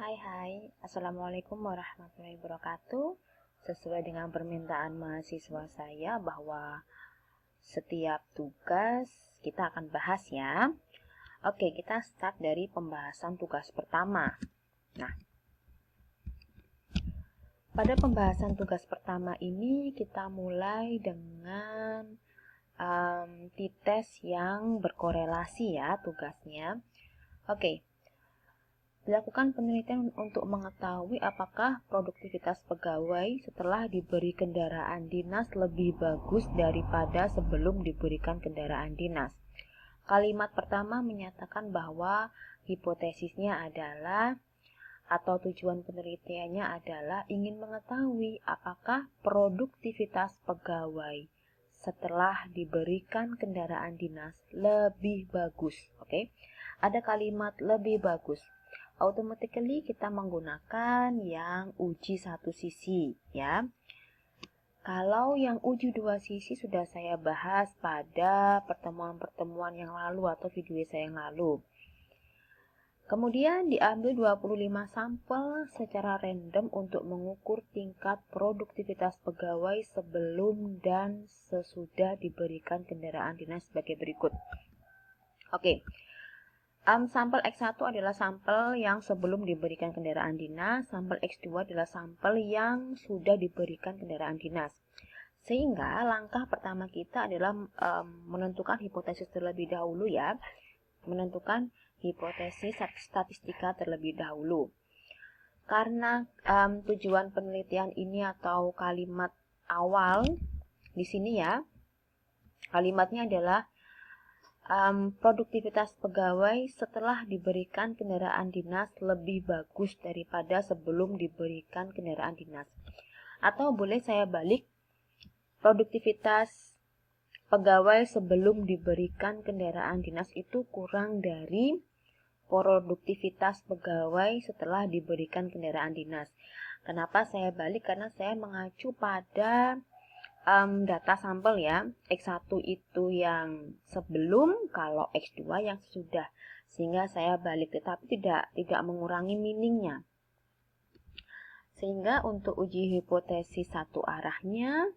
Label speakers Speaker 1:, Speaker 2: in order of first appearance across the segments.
Speaker 1: Hai, Assalamualaikum warahmatullahi wabarakatuh. Sesuai dengan permintaan mahasiswa saya bahwa setiap tugas kita akan bahas ya. Oke, kita start dari pembahasan tugas pertama. Nah, pada pembahasan tugas pertama ini kita mulai dengan tes yang berkorelasi ya tugasnya. Oke. Dilakukan penelitian untuk mengetahui apakah produktivitas pegawai setelah diberi kendaraan dinas lebih bagus daripada sebelum diberikan kendaraan dinas. Kalimat pertama menyatakan bahwa hipotesisnya adalah atau tujuan penelitiannya adalah ingin mengetahui apakah produktivitas pegawai setelah diberikan kendaraan dinas lebih bagus. Oke. Ada kalimat lebih bagus. Automatically kita menggunakan yang uji satu sisi ya. Kalau yang uji dua sisi sudah saya bahas pada pertemuan-pertemuan yang lalu atau video saya yang lalu. Kemudian diambil 25 sampel secara random untuk mengukur tingkat produktivitas pegawai sebelum dan sesudah diberikan kendaraan dinas sebagai berikut. Oke. Sampel X1 adalah sampel yang sebelum diberikan kendaraan dinas, sampel X2 adalah sampel yang sudah diberikan kendaraan dinas. Sehingga langkah pertama kita adalah menentukan hipotesis terlebih dahulu ya. Menentukan hipotesis statistika terlebih dahulu. Karena tujuan penelitian ini atau kalimat awal di sini ya, kalimatnya adalah produktivitas pegawai setelah diberikan kendaraan dinas lebih bagus daripada sebelum diberikan kendaraan dinas. Atau boleh saya balik, produktivitas pegawai sebelum diberikan kendaraan dinas itu kurang dari produktivitas pegawai setelah diberikan kendaraan dinas. Kenapa saya balik? Karena saya mengacu pada data sampel ya. X1 itu yang sebelum, kalau X2 yang sesudah. Sehingga saya balik, tetapi tidak mengurangi meaningnya. Sehingga untuk uji hipotesis satu arahnya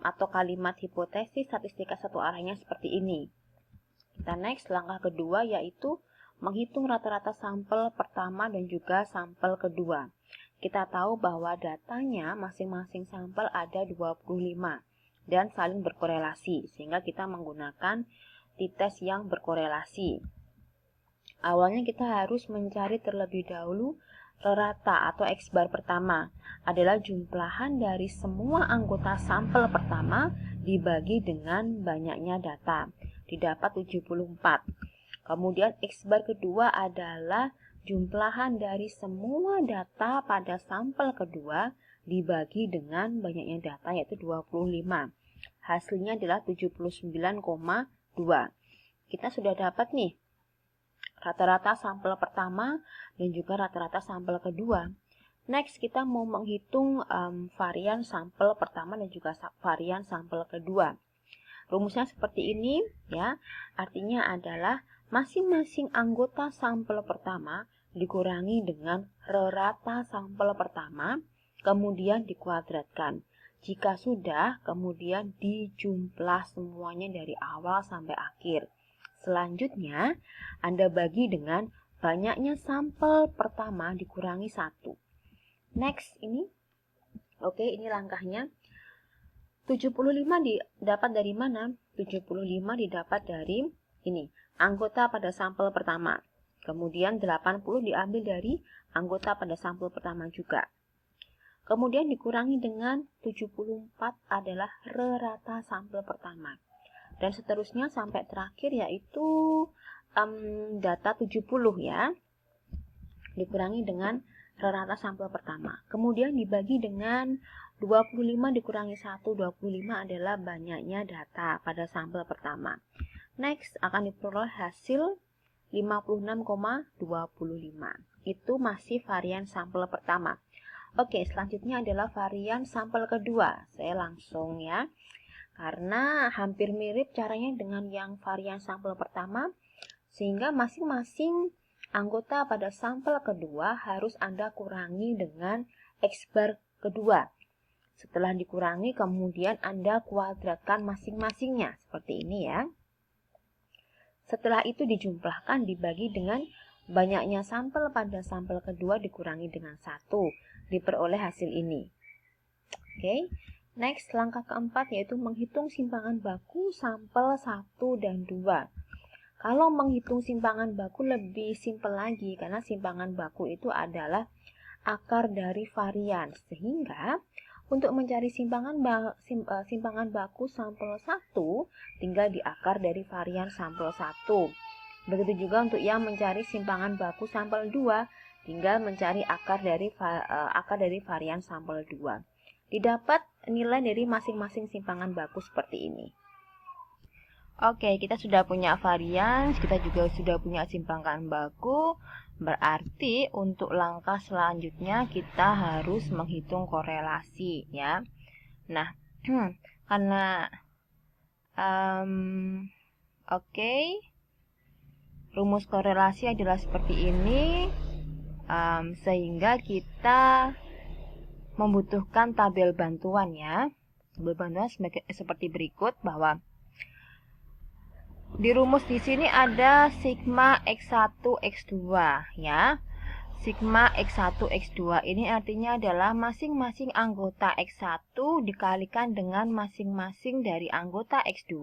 Speaker 1: atau kalimat hipotesis statistika satu arahnya seperti ini. Kita next, langkah kedua yaitu menghitung rata-rata sampel pertama dan juga sampel kedua. Kita tahu bahwa datanya masing-masing sampel ada 25 dan saling berkorelasi, sehingga kita menggunakan t-test yang berkorelasi. Awalnya kita harus mencari terlebih dahulu rata atau X-bar pertama adalah jumlahan dari semua anggota sampel pertama dibagi dengan banyaknya data, didapat 74. Kemudian X-bar kedua adalah jumlahan dari semua data pada sampel kedua dibagi dengan banyaknya data yaitu 25. Hasilnya adalah 79,2. Kita sudah dapat nih rata-rata sampel pertama dan juga rata-rata sampel kedua. Next, kita mau menghitung varian sampel pertama dan juga varian sampel kedua. Rumusnya seperti ini ya. Artinya adalah masing-masing anggota sampel pertama dikurangi dengan rata sampel pertama, kemudian dikuadratkan. Jika sudah, kemudian dijumlah semuanya dari awal sampai akhir. Selanjutnya, Anda bagi dengan banyaknya sampel pertama dikurangi 1. Next, ini. Oke, ini langkahnya. 75 didapat dari mana? 75 didapat dari ini, anggota pada sampel pertama. Kemudian 80 diambil dari anggota pada sampel pertama juga. Kemudian dikurangi dengan 74 adalah rata sampel pertama. Dan seterusnya sampai terakhir yaitu data 70 ya. Dikurangi dengan rata sampel pertama. Kemudian dibagi dengan 25 dikurangi 1, 25 adalah banyaknya data pada sampel pertama. Next, akan diperoleh hasil 56,25. Itu masih varian sampel pertama. Oke, selanjutnya adalah varian sampel kedua. Saya langsung ya. Karena hampir mirip caranya dengan yang varian sampel pertama, sehingga masing-masing anggota pada sampel kedua harus Anda kurangi dengan X bar kedua. Setelah dikurangi, kemudian Anda kuadratkan masing-masingnya, seperti ini ya. Setelah itu dijumlahkan dibagi dengan banyaknya sampel pada sampel kedua dikurangi dengan 1, diperoleh hasil ini. Oke, next langkah keempat yaitu menghitung simpangan baku sampel 1 dan 2. Kalau menghitung simpangan baku lebih simpel lagi karena simpangan baku itu adalah akar dari varian. Sehingga untuk mencari simpangan baku sampel 1 tinggal di akar dari varian sampel 1. Begitu juga untuk yang mencari simpangan baku sampel 2 tinggal mencari akar dari varian sampel 2. Didapat nilai dari masing-masing simpangan baku seperti ini. Oke, kita sudah punya varian, kita juga sudah punya simpangan baku. Berarti untuk langkah selanjutnya kita harus menghitung korelasi ya. Nah, karena rumus korelasi adalah seperti ini, sehingga kita membutuhkan tabel bantuan ya. Tabel bantuan seperti berikut bahwa di rumus di sini ada sigma X1 X2 ya. Sigma X1 X2 ini artinya adalah masing-masing anggota X1 dikalikan dengan masing-masing dari anggota X2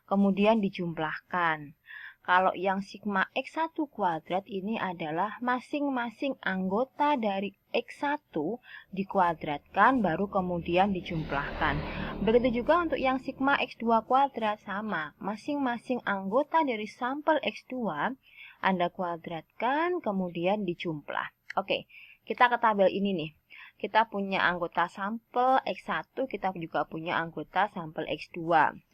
Speaker 1: kemudian dijumlahkan. Kalau yang sigma X1 kuadrat ini adalah masing-masing anggota dari X1 dikuadratkan baru kemudian dijumlahkan. Begitu juga untuk yang sigma X2 kuadrat sama. Masing-masing anggota dari sampel X2 Anda kuadratkan kemudian dijumlah. Oke, kita ke tabel ini nih. Kita punya anggota sampel X1, kita juga punya anggota sampel X2.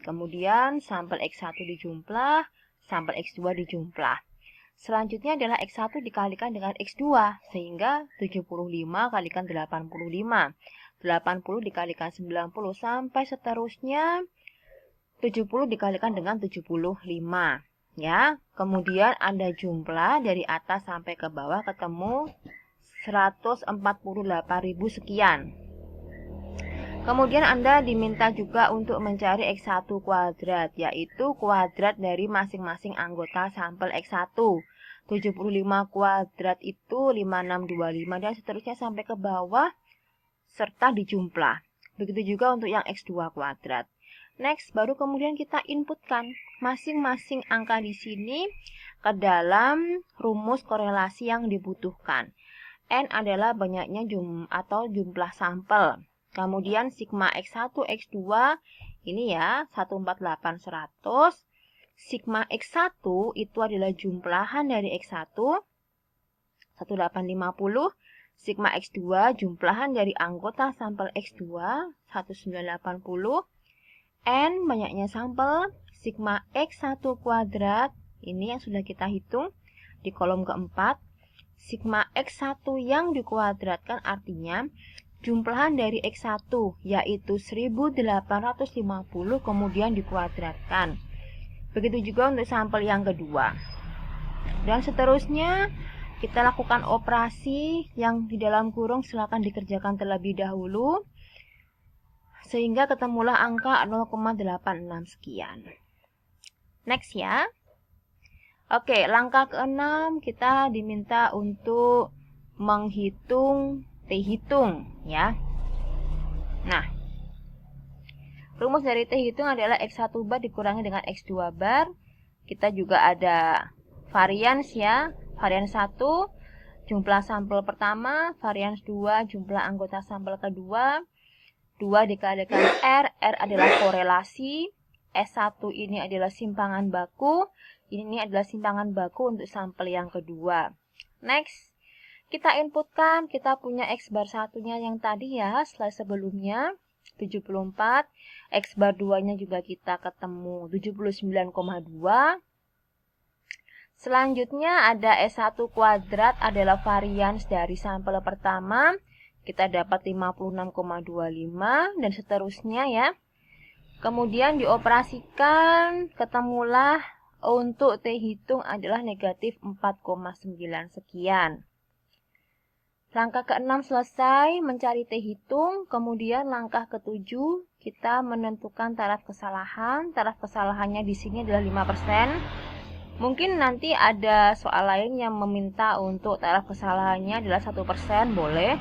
Speaker 1: Kemudian sampel X1 dijumlah, sampel X2 dijumlah. Selanjutnya adalah X1 dikalikan dengan X2, sehingga 75 kalikan 85. 80 dikalikan 90, sampai seterusnya 70 dikalikan dengan 75. Ya, kemudian Anda jumlah dari atas sampai ke bawah ketemu 148.000 sekian. Kemudian Anda diminta juga untuk mencari X1 kuadrat, yaitu kuadrat dari masing-masing anggota sampel X1. 75 kuadrat itu 5625 dan seterusnya sampai ke bawah serta dijumlah. Begitu juga untuk yang X2 kuadrat. Next, baru kemudian kita inputkan masing-masing angka di sini ke dalam rumus korelasi yang dibutuhkan. N adalah banyaknya jumlah sampel. Kemudian sigma X1, X2 ini ya 148.100. Sigma X1 itu adalah jumlahan dari X1 1850. Sigma X2 jumlahan dari anggota sampel X2 1980. N banyaknya sampel. Sigma X1 kuadrat ini yang sudah kita hitung di kolom keempat. Sigma X1 yang dikuadratkan artinya jumlahan dari X1 yaitu 1850 kemudian dikuadratkan. Begitu juga untuk sampel yang kedua. Dan seterusnya kita lakukan operasi yang di dalam kurung silakan dikerjakan terlebih dahulu sehingga ketemulah angka 0,86 sekian. Next ya. Oke, langkah ke-6 kita diminta untuk menghitung T hitung ya. Nah, rumus dari T hitung adalah X1 bar dikurangi dengan X2 bar. Kita juga ada varians ya. Varians 1 jumlah sampel pertama, varians 2 jumlah anggota sampel kedua. 2 dikalikan R adalah korelasi. S1 ini adalah simpangan baku. Ini adalah simpangan baku untuk sampel yang kedua. Next, kita inputkan, kita punya X bar satunya yang tadi ya, slide sebelumnya 74. X bar 2-nya juga kita ketemu 79,2. Selanjutnya ada S1 kuadrat adalah varians dari sampel pertama. Kita dapat 56,25 dan seterusnya ya. Kemudian dioperasikan, ketemulah untuk T hitung adalah negatif 4,9 sekian. Langkah ke-6 selesai, mencari T hitung. Kemudian langkah ke-7, kita menentukan taraf kesalahan. Taraf kesalahannya di sini adalah 5%. Mungkin nanti ada soal lain yang meminta untuk taraf kesalahannya adalah 1%, boleh.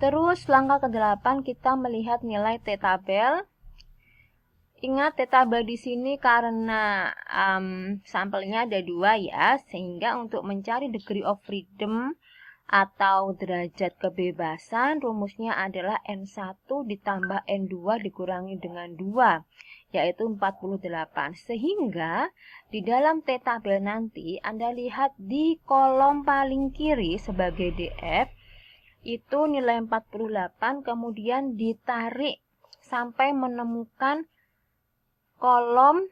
Speaker 1: Terus langkah ke-8, kita melihat nilai T tabel. Ingat T tabel di sini karena sampelnya ada 2 ya, sehingga untuk mencari degree of freedom atau derajat kebebasan, rumusnya adalah N1 ditambah N2 dikurangi dengan 2, yaitu 48. Sehingga di dalam T tabel nanti Anda lihat di kolom paling kiri sebagai DF, itu nilai 48, kemudian ditarik sampai menemukan kolom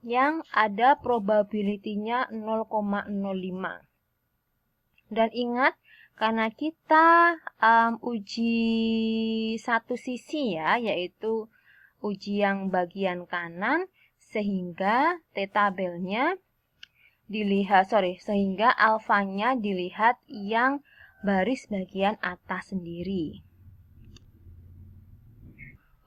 Speaker 1: yang ada probability-nya 0,05. Dan ingat, karena kita uji satu sisi ya, yaitu uji yang bagian kanan, sehingga T tabelnya dilihat, sehingga alfanya dilihat yang baris bagian atas sendiri.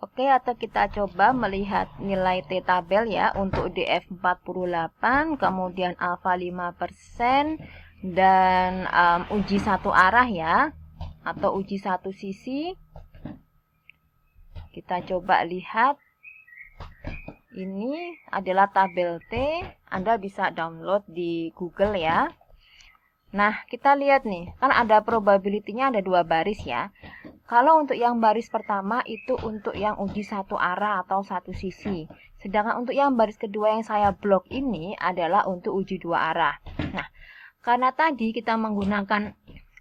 Speaker 1: Oke, atau kita coba melihat nilai T tabel ya untuk DF 48, kemudian alfa 5%, dan uji satu arah ya, atau uji satu sisi. Kita coba lihat, ini adalah tabel T, Anda bisa download di Google ya. Nah, kita lihat nih, kan ada probability-nya ada 2 baris ya. Kalau untuk yang baris pertama itu untuk yang uji satu arah atau satu sisi. Sedangkan untuk yang baris kedua yang saya blok ini adalah untuk uji 2 arah. Nah, karena tadi kita menggunakan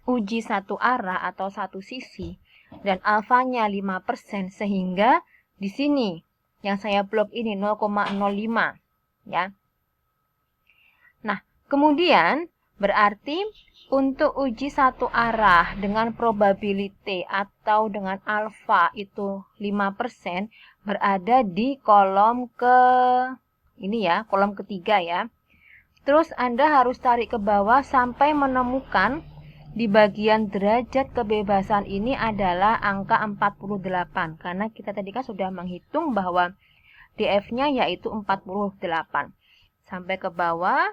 Speaker 1: uji satu arah atau satu sisi dan alfanya 5%, sehingga di sini yang saya blok ini 0,05 ya. Nah, kemudian berarti untuk uji satu arah dengan probability atau dengan alfa itu 5% berada di kolom kolom ketiga ya. Terus Anda harus tarik ke bawah sampai menemukan di bagian derajat kebebasan ini adalah angka 48. Karena kita tadi kan sudah menghitung bahwa DF-nya yaitu 48. Sampai ke bawah.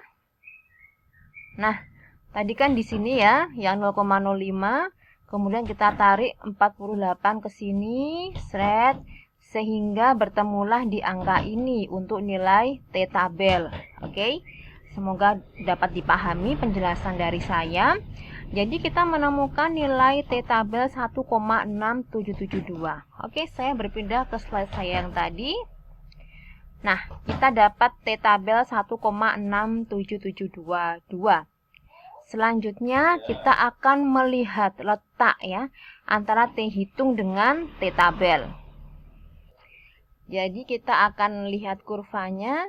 Speaker 1: Nah, tadi kan di sini ya, yang 0,05, kemudian kita tarik 48 ke sini, sehingga bertemulah di angka ini untuk nilai T tabel. Oke, semoga dapat dipahami penjelasan dari saya. Jadi kita menemukan nilai T tabel 1,6772. Oke, saya berpindah ke slide saya yang tadi. Nah, kita dapat T tabel 1,67722. Selanjutnya kita akan melihat letak ya antara T hitung dengan T tabel. Jadi kita akan lihat kurvanya.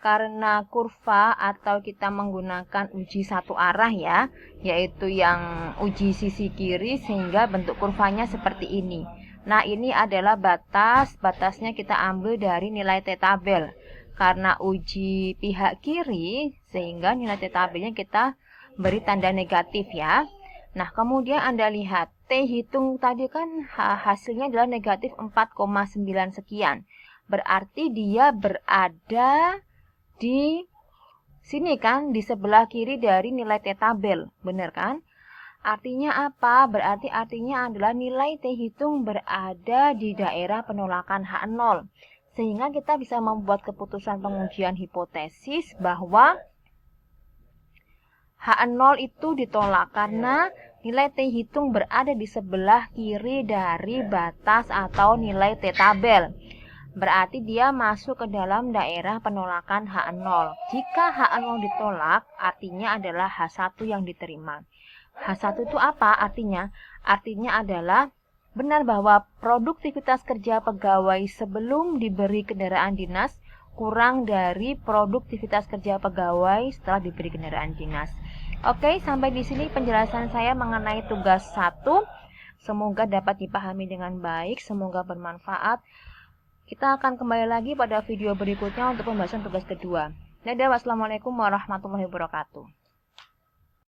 Speaker 1: Karena kurva atau kita menggunakan uji satu arah ya, yaitu yang uji sisi kiri, sehingga bentuk kurvanya seperti ini. Nah, ini adalah batasnya kita ambil dari nilai T tabel. Karena uji pihak kiri, sehingga nilai T tabelnya kita beri tanda negatif ya. Nah, kemudian Anda lihat T hitung tadi kan hasilnya adalah negatif 4,9 sekian. Berarti dia berada di sini kan, di sebelah kiri dari nilai T tabel, benar kan? Artinya apa? Berarti artinya adalah nilai T hitung berada di daerah penolakan H0. Sehingga kita bisa membuat keputusan pengujian hipotesis bahwa H0 itu ditolak karena nilai T hitung berada di sebelah kiri dari batas atau nilai T tabel. Berarti dia masuk ke dalam daerah penolakan H0. Jika H0 ditolak, artinya adalah H1 yang diterima. H1 itu apa artinya? Artinya adalah benar bahwa produktivitas kerja pegawai sebelum diberi kendaraan dinas kurang dari produktivitas kerja pegawai setelah diberi kendaraan dinas. Oke, sampai di sini penjelasan saya mengenai tugas 1. Semoga dapat dipahami dengan baik, semoga bermanfaat. Kita akan kembali lagi pada video berikutnya untuk pembahasan tugas kedua.
Speaker 2: Dadah, wassalamualaikum warahmatullahi wabarakatuh.